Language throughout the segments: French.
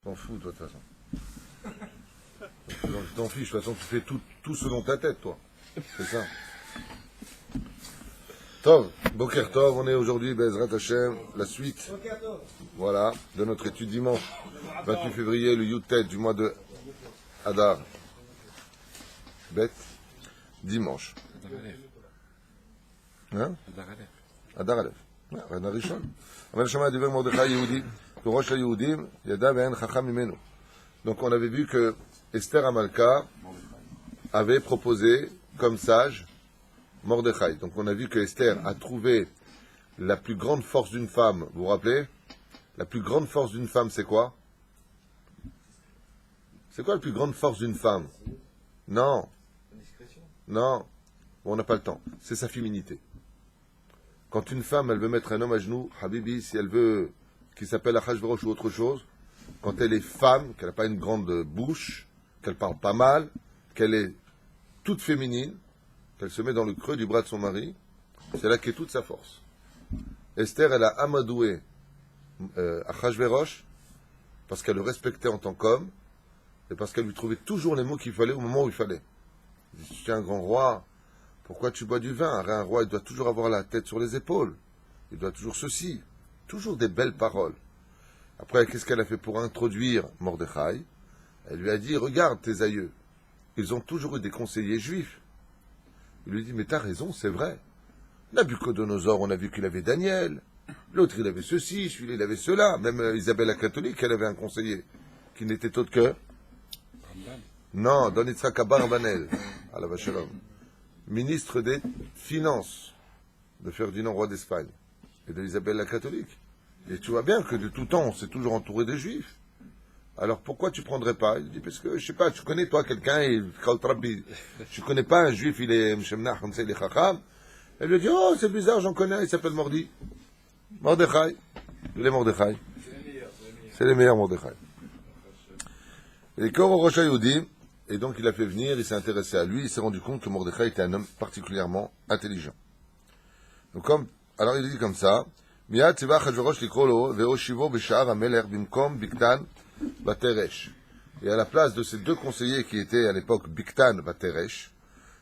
T'en fous, toi, de toute façon. Donc, tu t'en fiches, de toute façon, tu fais tout selon ta tête, toi. C'est ça. Tov, Boker Tov, on est aujourd'hui, Bezrat Hashem, la suite, voilà, de notre étude dimanche, 28 février, le Yud-Tet du mois de Adar. Bête, dimanche. Hein? Adar Aleph. Adar Rishon. אבל שמע דבר מרדכי יהודי, וראש היהודים ידע ואין חכם ממנו. Donc on avait vu que Esther Amalka avait proposé comme sage Mordechai. Donc on a vu que Esther a trouvé la plus grande force d'une femme. Vous vous rappelez? La plus grande force d'une femme, c'est quoi? C'est quoi la plus grande force d'une femme? Non. Non. Bon, on n'a pas le temps. C'est sa féminité. Quand une femme, elle veut mettre un homme à genoux, Habibi, si elle veut qu'il s'appelle Achashverosh ou autre chose, quand elle est femme, qu'elle n'a pas une grande bouche, qu'elle parle pas mal, qu'elle est toute féminine, qu'elle se met dans le creux du bras de son mari, c'est là qu'est toute sa force. Esther, elle a amadoué Achashverosh parce qu'elle le respectait en tant qu'homme et parce qu'elle lui trouvait toujours les mots qu'il fallait au moment où il fallait. Elle dit, tu es un grand roi, pourquoi tu bois du vin? Un roi, il doit toujours avoir la tête sur les épaules. Il doit toujours ceci. Toujours des belles paroles. Après, qu'est-ce qu'elle a fait pour introduire Mordechai? Elle lui a dit, regarde tes aïeux. Ils ont toujours eu des conseillers juifs. Il lui dit, mais t'as raison, c'est vrai. Nabucodonosor, on a vu qu'il avait Daniel. L'autre, il avait ceci, celui-là, il avait cela. Même Isabelle la catholique, elle avait un conseiller qui n'était autre que... Non, Don Yitzhak Abarbanel, à la Vachelom. Ministre des Finances de Ferdinand, roi d'Espagne, et de Isabelle la catholique. Et tu vois bien que de tout temps, on s'est toujours entouré des juifs. Alors pourquoi tu prendrais pas? Il dit, parce que, je sais pas, tu connais toi quelqu'un, tu connais pas un juif, il est Mshemnach, comme ça, il est Chacham. Elle lui dit, oh, c'est bizarre, j'en connais un, il s'appelle Mordi. Mordechai. Il est Mordechai. C'est les meilleurs Mordechai. Et Koro Rosh Hayodim, et donc il a fait venir, il s'est intéressé à lui, il s'est rendu compte que Mordechai était un homme particulièrement intelligent. Donc alors il dit comme ça, Miyad tzeva Achashverosh likro lo ve'oshivo b'sha'ar hamelech bimkom Biktan Bateresh. Et à la place de ces deux conseillers qui étaient à l'époque Biktan Bateresh,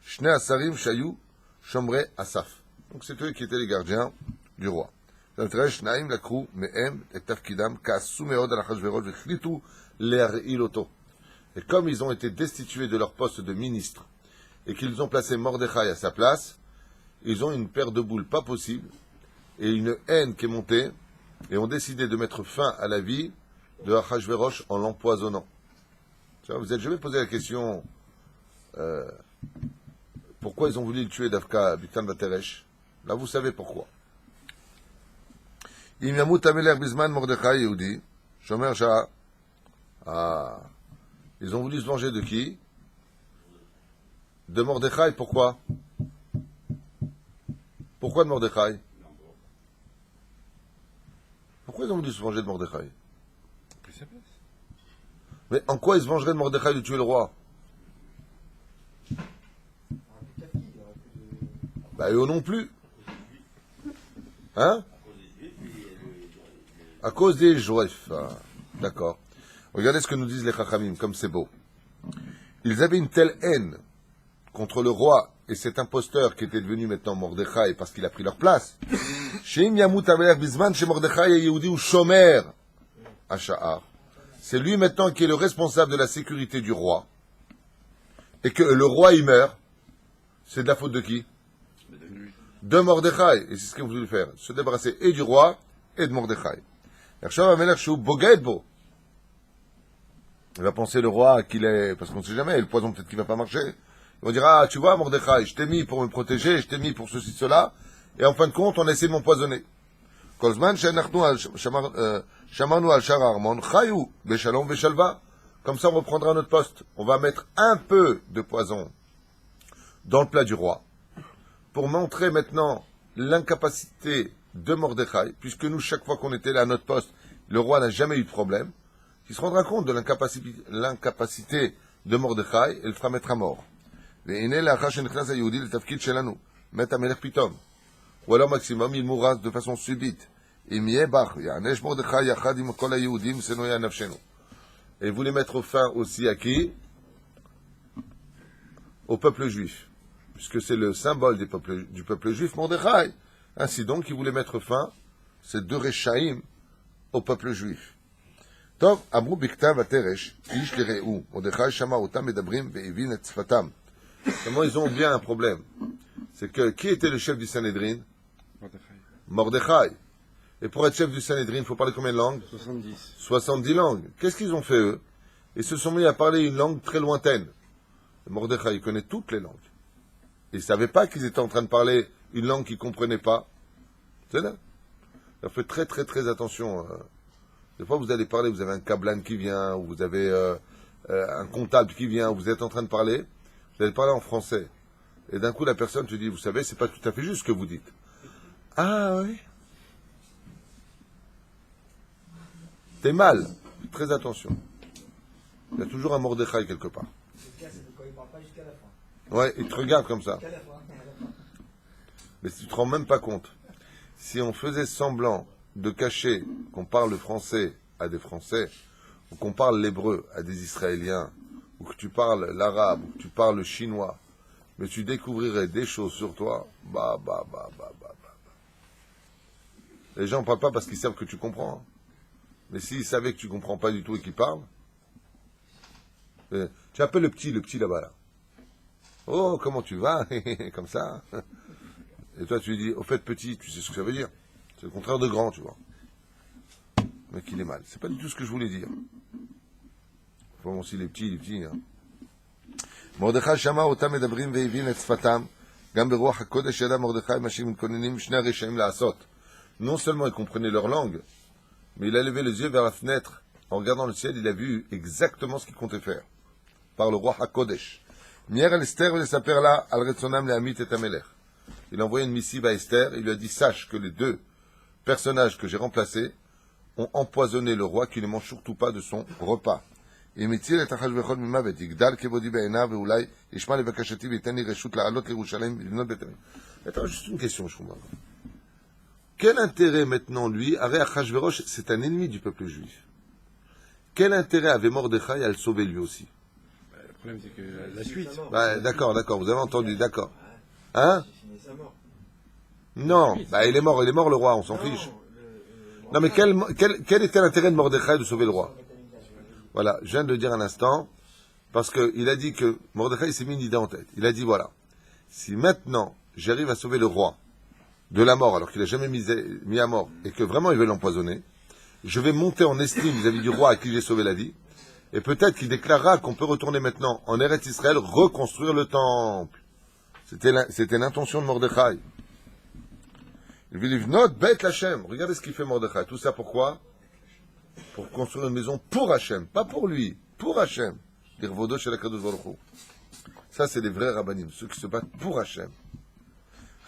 Shnei Asarim Shayu Shomrei Asaf. Donc c'est eux qui étaient les gardiens du roi. Bateresh Naim lakru me'em et tafkidam ka'asu me'od al Achashverosh v'chlitu le'ar'il oto. Et comme ils ont été destitués de leur poste de ministre et qu'ils ont placé Mordechai à sa place, ils ont une paire de boules pas possible et une haine qui est montée et ont décidé de mettre fin à la vie de Achashverosh en l'empoisonnant. Vous n'êtes jamais posé la question pourquoi ils ont voulu le tuer d'Afka Biktan Bateresh? Là vous savez pourquoi. Im yamut hamelech bizman Mordechai Yehudi, shomer sha'a. Ils ont voulu se venger de qui? De Mordechai, pourquoi? Pourquoi de Mordechai? Pourquoi ils ont voulu se venger de Mordechai? Mais en quoi ils se vengeraient de Mordechai de tuer le roi? Bah eux non plus. Hein? À cause des Juifs. D'accord. Regardez ce que nous disent les Chachamim, comme c'est beau. Ils avaient une telle haine contre le roi et cet imposteur qui était devenu maintenant Mordechai parce qu'il a pris leur place. C'est lui maintenant qui est le responsable de la sécurité du roi. Et que le roi il meurt. C'est de la faute de qui? De Mordechai. Et c'est ce qu'ils ont voulu faire. Se débarrasser et du roi et de Mordechai. Il va penser le roi qu'il est... Parce qu'on ne sait jamais, le poison peut-être qu'il ne va pas marcher. Ils vont dire, ah, tu vois, Mordechai, je t'ai mis pour me protéger, je t'ai mis pour ceci, cela, et en fin de compte, on essaie de m'empoisonner. Comme ça, on reprendra notre poste. On va mettre un peu de poison dans le plat du roi, pour montrer maintenant l'incapacité de Mordechai, puisque nous, chaque fois qu'on était là à notre poste, le roi n'a jamais eu de problème. Il se rendra compte de l'incapacité de Mordechai et le fera mettre à mort. Ou alors maximum, il mourra de façon subite. Et il voulait mettre fin aussi à qui? Au peuple juif. Puisque c'est le symbole du peuple juif, Mordechai. Ainsi donc, il voulait mettre fin, ces deux Rechaïm, au peuple juif. טוב, אמרו בכתב התרש, איש לרעהו, מרדכי שמע אותם מדברים והבין את שפתם. Comment ils ont bien un problème? C'est que, qui était le chef du Sanhédrin? Mordechai. Et pour être chef du Sanhédrin, il faut parler combien de langues? 70. 70 langues. Qu'est-ce qu'ils ont fait, eux? Ils se sont mis à parler une langue très lointaine. Mordechai, il connaît toutes les langues. Ils ne savaient pas qu'ils étaient en train de parler une langue qu'ils ne comprenaient pas. C'est là. Alors faites très très très attention. Des fois, vous allez parler, vous avez un cablan qui vient, ou vous avez un comptable qui vient, ou vous êtes en train de parler, vous allez parler en français. Et d'un coup, la personne te dit, vous savez, c'est pas tout à fait juste ce que vous dites. Ah oui. T'es mal. Très attention. Il y a toujours un Mordechai quelque part. Ouais, il te regarde comme ça. Mais si tu te rends même pas compte, si on faisait semblant de cacher qu'on parle français à des Français, ou qu'on parle l'hébreu à des Israéliens, ou que tu parles l'arabe, ou que tu parles le chinois, mais tu découvrirais des choses sur toi, bah. Les gens ne parlent pas parce qu'ils savent que tu comprends. Hein. Mais s'ils savaient que tu comprends pas du tout et qu'ils parlent, tu appelles le petit là-bas là. Oh, comment tu vas? Comme ça. Et toi, tu lui dis, au fait, petit, tu sais ce que ça veut dire. C'est le contraire de grand, tu vois. Le mec, il est mal. C'est pas du tout ce que je voulais dire. Faut aussi les petits, hein. מרדכי שמע אותם מדברים והבין את שפתם, גם ברוח הקודש ידע מרדכי מה שמתכוננים שני הרשעים לעשות. Non seulement il comprenait leur langue, mais il a levé les yeux vers la fenêtre. En regardant le ciel, il a vu exactement ce qu'il comptait faire. Par le roi HaKodesh. מיהר על אסתר ולספר לה על רצונם להמית את המלך. Il a envoyé une missive à Esther, il lui a dit, sache que les deux personnages que j'ai remplacés ont empoisonné le roi, qui ne mange surtout pas de son repas. Attends, juste une question, je comprends. Quel intérêt maintenant, lui, avait Achashverosh, c'est un ennemi du peuple juif. Quel intérêt avait Mordechai à le sauver lui aussi? Le problème, c'est que la suite. D'accord, vous avez entendu, d'accord. Hein? Non, il est mort le roi, on s'en fiche. Non, mais quel était l'intérêt de Mordechai de sauver le roi? Voilà, je viens de le dire un instant, parce qu'il a dit que Mordechai s'est mis une idée en tête. Il a dit, voilà, si maintenant j'arrive à sauver le roi de la mort, alors qu'il n'a jamais mis à mort, et que vraiment il veut l'empoisonner, je vais monter en estime vis-à-vis du roi à qui j'ai sauvé la vie, et peut-être qu'il déclarera qu'on peut retourner maintenant en Eretz Israël, reconstruire le temple. C'était l'intention de Mordechai. Il veut dire, note, bête Hachem. Regardez ce qu'il fait Mordechai. Tout ça pourquoi? Pour construire une maison pour Hachem. Pas pour lui, pour Hachem. Ça, c'est les vrais rabbanim, ceux qui se battent pour Hachem.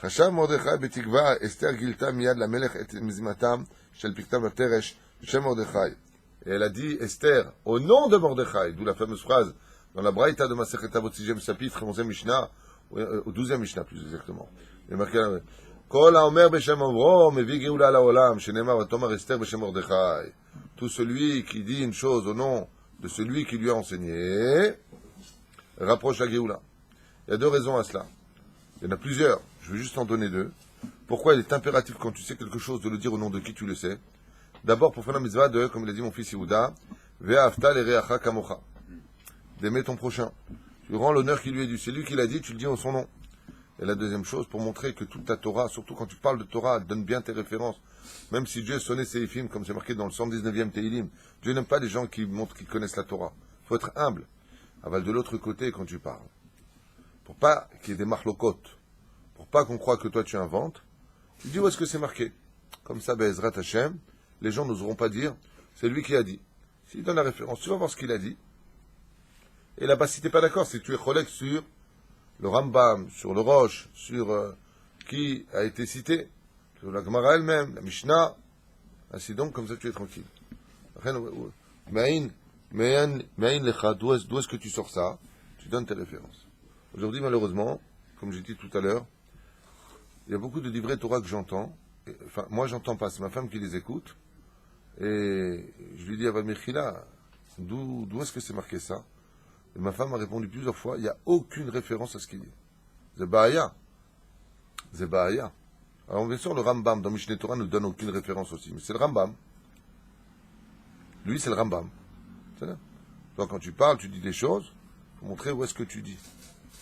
חשב מרדכי בתקווה, אסתר גילתה מיד למלך את מזימתם של פקתם התרש בשם מרדכי. Et elle a dit, Esther, au nom de Mordechai, d'où la fameuse phrase dans la Braïta de Masechet Avot 6e chapitre, 11e Mishnah, au 12e Mishnah plus exactement. Il est marqué là, Kol haomer beshem omro, mevi geoula laolam, shenemar vatomar Esther beshem Mordechai. Tout celui qui dit une chose au nom de celui qui lui a enseigné, rapproche la geoula. Il y a deux raisons à cela. Il y en a plusieurs, je vais juste en donner deux. Pourquoi il est impératif quand tu sais quelque chose de le dire au nom de qui tu le sais? D'abord pour faire la mitzvah de, comme il a dit mon fils Yehuda, ve'afta l'ereacha kamocha, d'aimer ton prochain. Tu rends l'honneur qui lui est dû. C'est lui qui l'a dit, tu le dis en son nom. Et la deuxième chose, pour montrer que toute ta Torah, surtout quand tu parles de Torah, donne bien tes références. Même si Dieu sonnait ses films, comme c'est marqué dans le 119e Teilim, Dieu n'aime pas les gens qui montrent qu'ils connaissent la Torah. Il faut être humble. Aval de l'autre côté quand tu parles. Pour pas qu'il y ait des marlocotes. Pour pas qu'on croie que toi tu inventes. Tu dis où est-ce que c'est marqué. Comme ça, Be'ezrat Hashem, les gens n'oseront pas dire, c'est lui qui a dit. S'il donne la référence, tu vas voir ce qu'il a dit. Et là-bas, si tu n'es pas d'accord, si tu es collègue sur le Rambam, sur le Roche, sur qui a été cité, sur la Gemara elle-même, la Mishnah, ainsi donc, comme ça tu es tranquille. D'où est-ce que tu sors ça? Tu donnes tes références. Aujourd'hui, malheureusement, comme j'ai dit tout à l'heure, il y a beaucoup de livrets Torah que j'entends. Enfin, moi, j'entends pas, c'est ma femme qui les écoute. Et je lui dis, Aval Mechila, D'où est-ce que c'est marqué ça? Et ma femme a répondu plusieurs fois, il n'y a aucune référence à ce qu'il dit. Zebahaya. Zebahaya. Alors bien sûr, le Rambam dans Mishneh Torah ne donne aucune référence aussi, mais c'est le Rambam. Lui, c'est le Rambam. C'est là. Toi, quand tu parles, tu dis des choses, il faut montrer où est-ce que tu dis.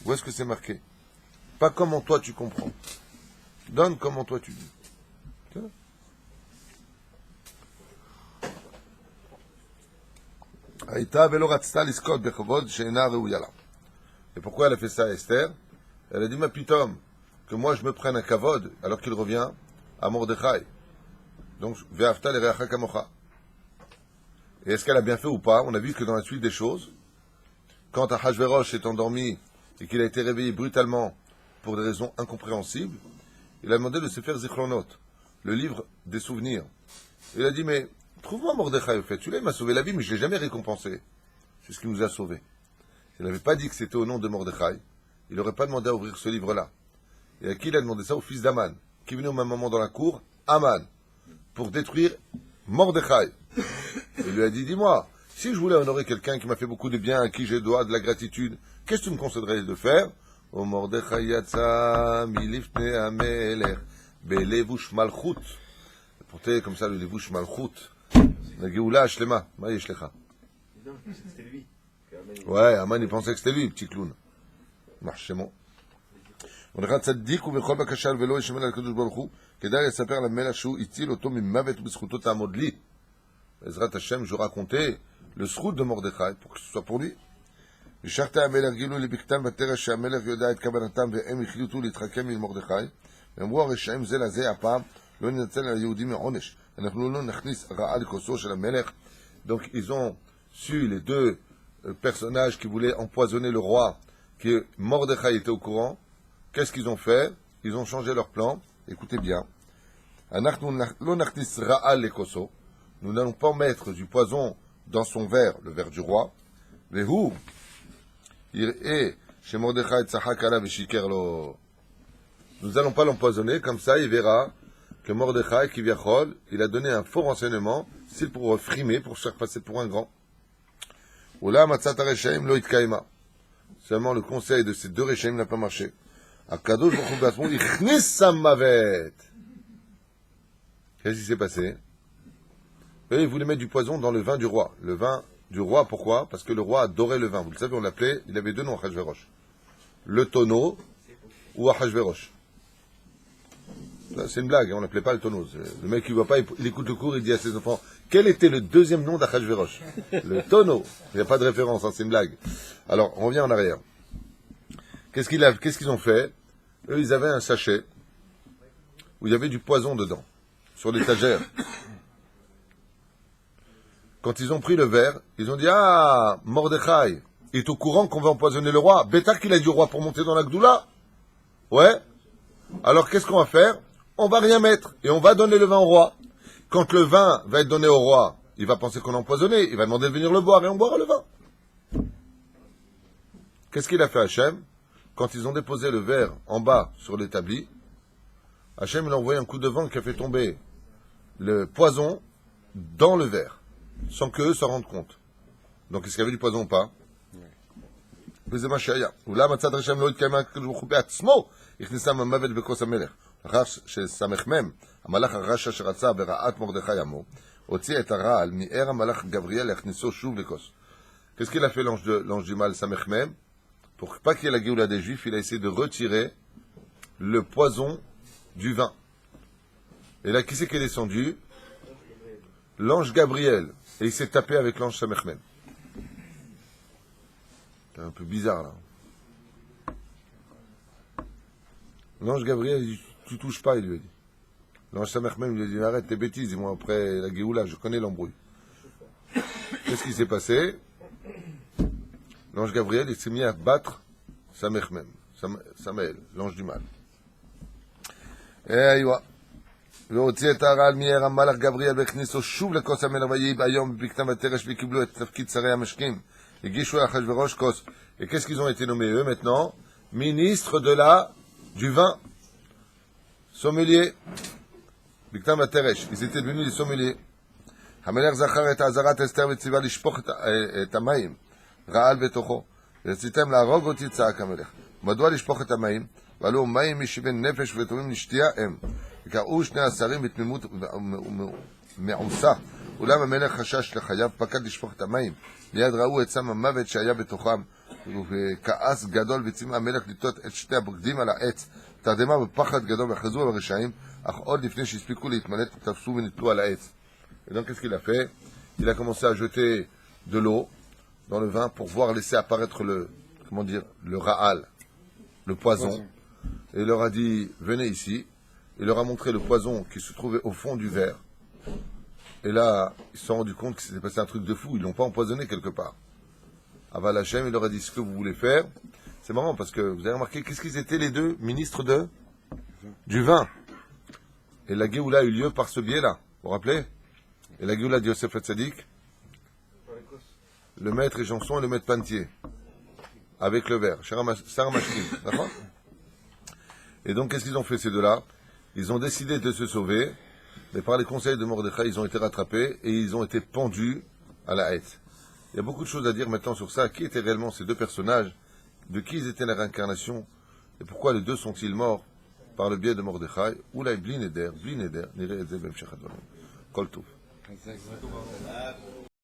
Où est-ce que c'est marqué. Pas comment toi tu comprends. Donne comment toi tu dis. C'est là. Et pourquoi elle a fait ça à Esther? Elle a dit, ma pitom, que moi je me prenne un kavod alors qu'il revient à Mordechai. Donc, ve'afta l'ereacha kamocha. Et est-ce qu'elle a bien fait ou pas? On a vu que dans la suite des choses, quand Ahashverosh est endormi et qu'il a été réveillé brutalement pour des raisons incompréhensibles, il a demandé de se faire Zichronot, le livre des souvenirs. Il a dit, mais trouve-moi Mordechai au fait. Celui-là, il m'a sauvé la vie, mais je ne l'ai jamais récompensé. C'est ce qui nous a sauvés. Il n'avait pas dit que c'était au nom de Mordechai. Il n'aurait pas demandé à ouvrir ce livre-là. Et à qui il a demandé ça? Au fils d'Aman, qui venait au même moment dans la cour, Aman, pour détruire Mordechai. Il lui a dit, dis-moi, si je voulais honorer quelqu'un qui m'a fait beaucoup de bien, à qui je dois de la gratitude, qu'est-ce que tu me conseillerais de faire? O Mordechai yatsa milifne amelech belevush malchut. Porter comme ça le levush malchut. La Géoula Shlema. Ma yeshlecha. C'était lui. Ouais, Aman il pensait que c'était lui, petit clown. Marchement. On regarde tzaddik ou bechol bakashal velo yishmel al kadosh baruch hu kedar yasaper la melach shu itil oto mimavet b'zchuto ta'amod li. Ezrat Hashem, je racontais le srout de Mordechai pour que ce soit pour lui. ושחת המלך גילו לבקתם ותרש שהמלך יודע את כוונתם והם החליטו להתחכם עם מרדכי ואמרו הרשעים זה לזה הפעם לא ננצל על היהודים מעונש אנחנו לא נכניס רעה לכוסו של המלך. Donc ils ont su, les deux personnages qui voulaient empoisonner le roi, que Mordechai était au courant. Qu'est-ce qu'ils ont fait? Ils ont changé leur plan. Écoutez bien. אנחנו לא נכניס רעה לכוסו, nous n'allons pas mettre du poison dans son verre, le verre du roi. והוא יראה שמרדכי צחק עליו ושיקר לו. Nous n'allons pas l'empoisonner, comme ça il verra que Mordechai, qui viachol, il a donné un faux renseignement, c'est pour frimer, pour se faire passer pour un grand. Oula matzat hareshaim lo itkaima. Seulement le conseil de ces deux reshaim n'a pas marché. Akadosh baruch hu batzmo ichnis samavet. Qu'est-ce qui s'est passé? Eux, ils voulaient mettre du poison dans le vin du roi. Le vin du roi, pourquoi? Parce que le roi adorait le vin. Vous le savez, on l'appelait, il avait deux noms, Ahashverosh. Le tonneau ou Ahashverosh. C'est une blague, on l'appelait pas le tonneau. Le mec, il voit pas, il écoute le cours, il dit à ses enfants, quel était le deuxième nom d'Ahashverosh? Le tonneau. Il n'y a pas de référence, hein, c'est une blague. Alors, on revient en arrière. Qu'est-ce qu'ils ont fait? Eux, ils avaient un sachet où il y avait du poison dedans, sur l'étagère. Quand ils ont pris le verre, ils ont dit, ah, Mordechai, il est au courant qu'on va empoisonner le roi. Bêta qu'il a dit au roi pour monter dans la Gdoula. Ouais. Alors, qu'est-ce qu'on va faire? On va rien mettre, et on va donner le vin au roi. Quand le vin va être donné au roi, il va penser qu'on a empoisonné, il va demander de venir le boire, et on boira le vin. Qu'est-ce qu'il a fait Hachem? Quand ils ont déposé le verre en bas sur l'établi, Hachem il a envoyé un coup de vent qui a fait tomber le poison dans le verre, sans qu'eux s'en rendent compte. Donc, est-ce qu'il y avait du poison ou pas? וזה מה שהיה. אולם הצד הראשון לא התקיימה הקדוש ברוך הוא בעצמו, הכניסה המוות בכוס המלך. לאחר שסמ"ם, המלאך הרשע שרצה ברעת מרדכי עמו, הוציא את הרעל מיער המלאך גבריאל להכניסו שוב לכוס. Qu'est-ce qu'il a fait l'ange du mal, סמ"ם? Pour pas qu'il y ait la Géoula des Juifs, il a essayé de retirer le poison du vin. Et là, qui c'est qui est descendu? L'ange Gabriel. Et il s'est tapé avec l'ange Samechmem. C'est un peu bizarre, là. L'ange Gabriel, il dit, tu touches pas, il lui a dit. L'ange Samechmem, il lui a dit, arrête tes bêtises, dis-moi après la Géoula, je connais l'embrouille. Qu'est-ce qui s'est passé? L'ange Gabriel, il s'est mis à battre Samechmem, Samaël, l'ange du mal. Et aïwa. והוציא את הרעל מיער המלאך גבריאל והכניסו שוב לכוס המלך ויהי ביום בבקתם ותרש וקיבלו את תפקיד שרי המשקים. הגישו אחשוורוש כוס. Et qu'est-ce qu'ils ont été nommés eux maintenant? Ministres du vin. Sommelier. בקתם ותרש. Ils étaient devenus des sommeliers. המלך זכר את אזהרת אסתר וציווה לשפוך את המים, רעל בתוכו. ורציתם להרוג אותי, צעק המלך. מדוע לשפוך את המים? ועלו מים משבן נפש וטובים לשתייה הם. וקראו שני השרים בתמימות מעושה. אולם המלך חשש לחייו, פקד לשפוך את המים. מיד ראו את סם המוות שהיה בתוכם, וכעס גדול, וציווה המלך לטות את שתי הבוגדים על העץ. תרדמה בפחד גדול וחזרו על הרשעים, אך עוד לפני שהספיקו להתמלט, תפסו ונתלו על העץ. Et donc, qu'est-ce qu'il a fait? Il a commencé à jeter de l'eau dans le vin pour voir laisser apparaître le ra'al, le poison. Et il leur a dit, venez ici. Il leur a montré le poison qui se trouvait au fond du verre. Et là, ils se sont rendus compte que s'était passé un truc de fou. Ils l'ont pas empoisonné quelque part. Aval Hashem, il leur a dit, ce que vous voulez faire. C'est marrant parce que vous avez remarqué, qu'est-ce qu'ils étaient les deux ministres du vin. Et la Géoula a eu lieu par ce biais-là. Vous vous rappelez? Et la Géoula de Yosef Hatzadik, le maître Éjançon et le maître Pantier, avec le verre, Sarah Mashkin, d'accord? Et donc, qu'est-ce qu'ils ont fait ces deux-là? Ils ont décidé de se sauver, mais par les conseils de Mordechai, ils ont été rattrapés et ils ont été pendus à la haie. Il y a beaucoup de choses à dire maintenant sur ça. Qui étaient réellement ces deux personnages? De qui ils étaient la réincarnation? Et pourquoi les deux sont-ils morts par le biais de Mordechai? Oulai bli neder, nireh et ze b'hemshech hadvarim. Kol tov.